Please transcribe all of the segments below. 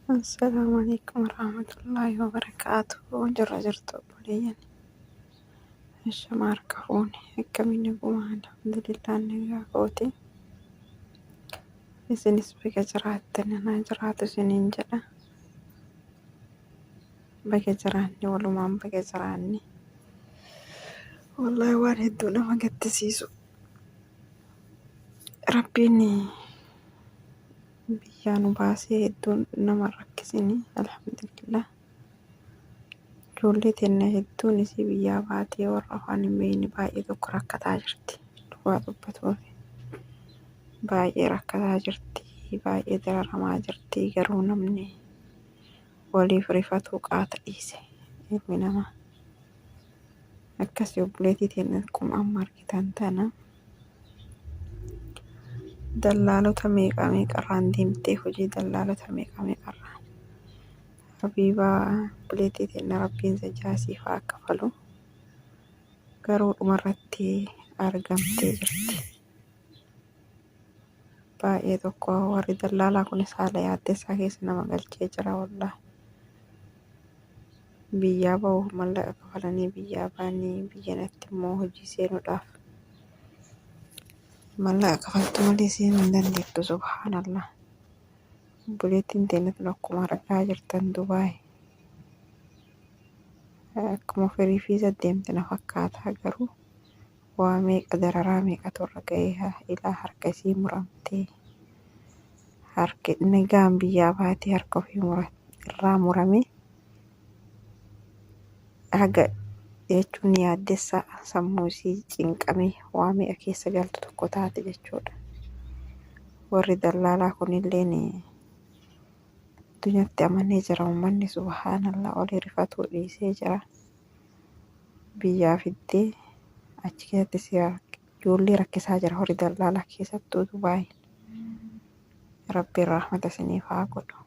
Assalamualaikum warahmatullahi wabarakatuh. Jirra jirtu obboleeyyan. Ashama harka fuuni. Akkamiin nagumaa alhamdulillah nagaa kooti. Isinis baga jiraattan anaa jiraatu isiniin jedha. Baga jiraanne walumaan baga jiraanne. Wallahi waan hedduu nama gaddisiisu. Rabbiin biyyaa nu baasee hedduun nama rakkisini alhamdulillah. Ijoollee teenya hedduun isii biyyaa baatee warra afaan hin beekne baay'ee tokko rakkataa jirti. Dhugaa dubbatuuf baay'ee rakkataa jirti. Baay'ee dararamaa jirti. Garuu namni waliif rifatuu qaata dhiise ilmi namaa. Akkasii obboleettii teenya akkuma amma argitan tana dallaalota meeqa meeqarraan deemtee hojii dallaalota meeqa meeqarraan. Habiibaa obboleettii teenya rabbiin jazaasiif haa kafalu. Garuu dhumarratti argamtee jirti. Baay'ee tokko warri dallaalaa kunis haala yaaddessaa keessa nama galchee jira wallahi. Biyyaa bahuuf mallaqa kafalanii biyyaa baanii biyyanatti immoo hojii seenuudhaaf mallaqa kafaltu malee seenuu hin dandeettu subhaanallah. Obboleettiin teenya tun akkuma argaa jirtan Dubaay akkuma firii fiiza deemte na fakkaata garuu waa meeqa dararaa meeqatu irra ga'ee ilaa harka isii muramtee harki nagaan biyyaa baatee harka ofii irraa murame haga jechuun yaaddessaa sammuu isii cinqamee waa meeqa keessa galtu tokko taate jechuudha. Warri dallaalaa kunilleen addunyatti amanee jira uummanni subhaanallah olii rifatuu dhiisee jira. Biyyaa fiddee achi keessatti ijoollee rakkisaa jira warri dallaalaa keessattuu Dubaay. Rabbiin rahmata isiniif haa godhu.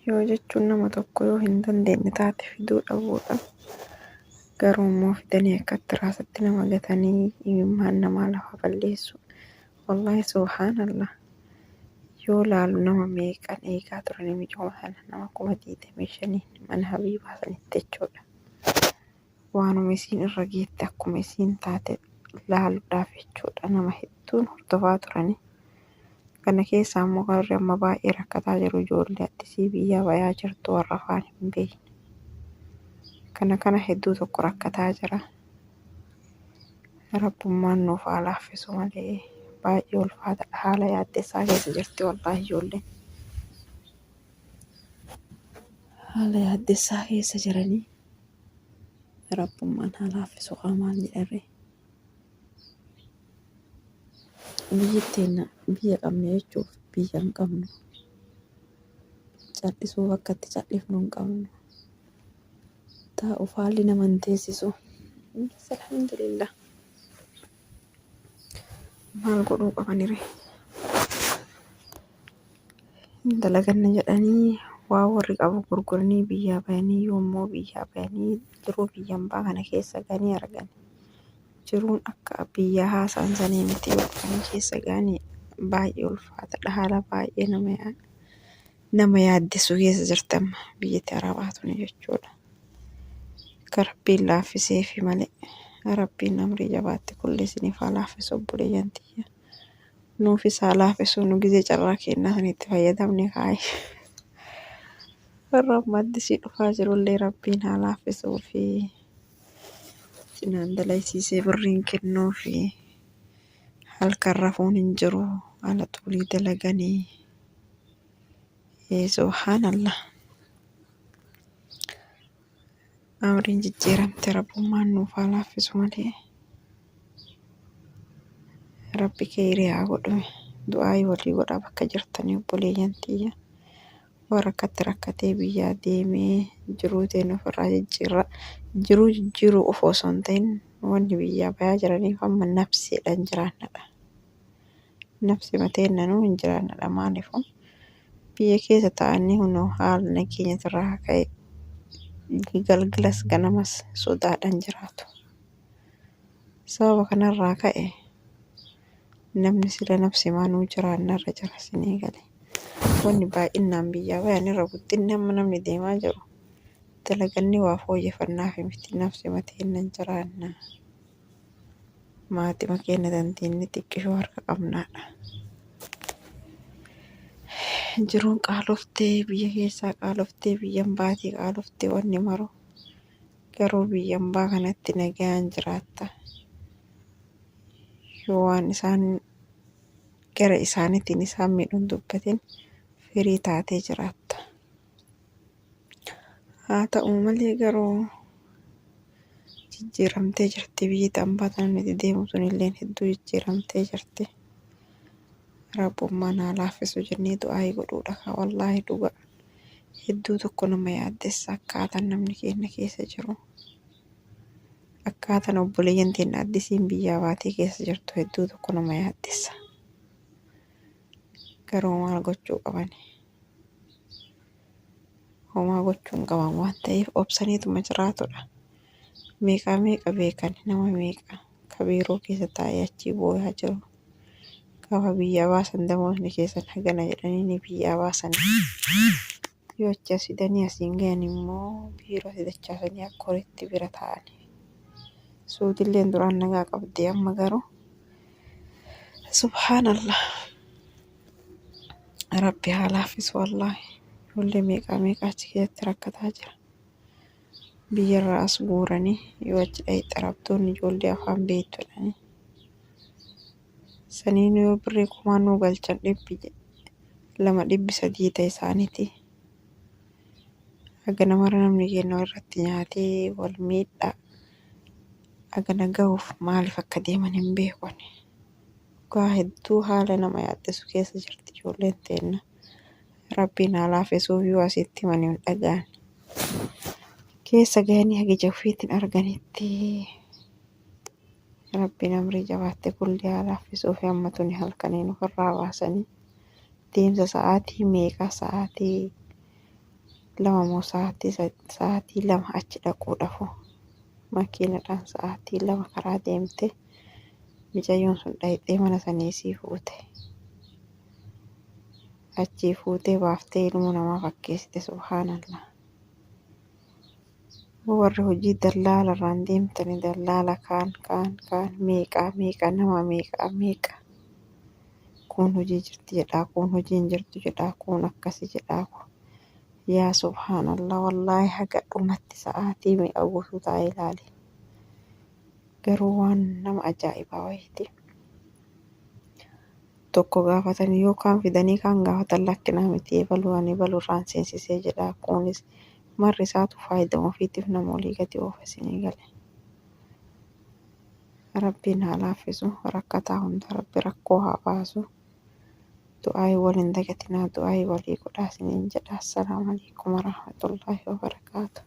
Yoo jechuun nama tokko yoo hin dandeenye taate fiduu dhabuudha. Garuu immoo fidanii akkatti raasatti nama gatanii imimmaan namaa lafa balleessu. Wallahi subhaanallah. Yoo laalu nama meeqan eegaa turani mijooma sana nama 25,000 mana Habiibaa sanitti jechuudha. Waanuma isiin irra geette akkuma isiin taate laaluudhaaf jechuudha nama hedduun hordofaa turani. Kana keessaa immoo warri amma baay'ee rakkataa jiru ijoollee attisii biyyaa bayaa jirtu warra afaan hin beekne. Kana hedduu tokko rakkataa jira. Rabbummaan nuuf haa laaffisu malee baay'ee ulfaataadha. Haala yaaddessaa keessa jirti wallahi ijoolleen. Haala yaaddessaa keessa jiranii rabbummaan haa laaffisu qaamaan jedharee. Biyyi teenya biyya qabna jechuuf biyya hin qabnu. Cal'isuuf akka itti cal'ifnu hin qabnu. Taa'uuf haalli nama hin teessisu. Alhamdulillah. Maal godhuu qabanire? Dalaganna jedhanii waa warri qabu gurguranii biyyaa bayanii yoommoo biyyaa bayanii jiruu biyyambaa kana keessa ganii argan. Jiruun akka biyya haasaan sanii miti kan keessa ganii baay'ee ulfaataadha. Haala baay'ee nama yaaddessu keessa jirtama biyyatti arabaatuni jechuudha. Akka Rabbiin laaffiseefi malee Rabbiin amrii jabaatti kulli isiniif haa laaffisu obboleeyyan tiyya. Nuufis haa laaffisu nu gizee carraa kennaa sanitti fayyadamne kaayi. Warra ammaattisii dhufaa jirullee Rabbiin haa laaffisuufi cinaan dalaysiisee birriin kennuufi halkan rafuun hin jiru haala xulii dalaganii. Subhaanallah. Amriin jijjiiramte rabbummaan nuuf haa laaffisu malee. Rabbi kheyrii haa godhu. Du'aayii walii godhaa bakka jirtanii obboleeyyan tiyya. Warra akkatti rakkatee biyyaa deemee jiruu teenya ofirraa jiruu jijjiiruu of osoo hin ta'in wanni biyyaa bayaa jiraniif amma nafsiidhaan jiraannadha. Nafsi mateennanuu hin jiraannadha maaliifuu biyya keessa ta'anii hunoo haala nageenyatirraa ka'e galgalas ganamas sodaadhaan jiraatu. Sababa kanarraa ka'e namni sila nafsi maanuu jiraannarra jira sinii galee. wanni baay'inaan biyyaa bayan irra guddinni amma namni deemaa jiru dalaganni waa fooyyeffannaaf miti nafsi mateennan jiraanna. Maatii keenya dandeenye xiqqishoo harka qabnaadha. Jiruun qaaloftee biyya keessaa qaaloftee biyyan baatii qaaloftee wanni maru garuu biyyan baa kanatti nagaan jiraatta. Yoo waan isaan gara isaaniitiin isaan miidhuun dubbatin firii taatee jiraatta. Haa ta'u malee garuu jijjiiramtee jirti biyyi ambaa tanatti deemu sunillee hedduu jijjiiramtee jirti. Rabbummaan haa laaffisu jennee du'aa godhuudha. Wallaahi dhugaa hedduu tokko nama yaaddessa akkaataan namni keenya keessa jiru. Akkaataan obboleeyyan teenya addisiin biyyaa baatee keessa jirtu hedduu tokko nama yaaddessa. Garuu maal gochuu qabani? Homaa gochuu hin qaban waan ta'eef obsaniituma jiraatudha. Meeqa beekan nama meeqa ka biiroo keessa taa'ee achii booyaa jiru. Gaafa biyyaa baasan damoosni keessan hagana jedhanii biyyaa baasan. Yoo achi as fidanii asiin gahan immoo biiroo dachaasanii akka horiitti bira taa'ani. Suutilleen duraan nagaa qabdee amma garuu subhaanallah. Rabbi haa laaffisu wallaahi. Ijoollee meeqa achi keessatti rakkataa jira. Biyyarraa as guuranii yoo achi dhaqxe rabtoonni ijoollee afaan beektu jedhanii. Saniin yoo birrii kumaan nuu galchan 200-300 ta'e isaaniiti. Hagana mara namni keenya irratti nyaatee wal miidhaa. Hagana gahuuf maaliif akka deeman hin beekan. Dhugaa hedduu haala nama yaaddeessu keessa jirti ijoolleen teenya. Rabbiin haa laaffisuuf yoo asitti himanii hin dhaga'an. Keessa gahanii hagija ofiitiin arganitti. Rabbiin amrii jabaatte kulli haa laaffisuuf amma tuni halkaniin ofirraa baasanii deemsa sa'aatii meeqa sa'aatii 2 moo sa'aatii 2 achi dhaquudhaaf makiinadhaan sa'aatii 2 karaa deemte mucayyoon sun dhaqxee mana sanii sii fuute. Achii fuutee baaftee ilmoo namaa fakkeessite subhaanallah. Warri hojii dallaalarraan deemtanii dallaala kaan meeqa nama meeqa kun hojii jirti jedhaa kun hojii hin jirtu jedhaa kun akkasi jedhaa kun yaa subhaanallah wallaahi haga dhumatti sa'aatii meeqa guutuu taa'ee ilaali. Garuu waan nama ajaa'ibaa wayiiti. Tokko gaafatanii yookaan fidanii kaan gaafatan lakkinaa miti ebaluurraan seensisee jedhaa kunis marri isaatu faayidama ofiitiif nama olii gadi oofasanii gale. Rabbiin haa laaffisu rakkataa hunda rabbi rakkoo haa baasu. Du'aayi waliin dagatinaa du'aayi walii godhaa isiniin jedha. Assalaamu alaikum warahmatullaahi wabarakaatuh.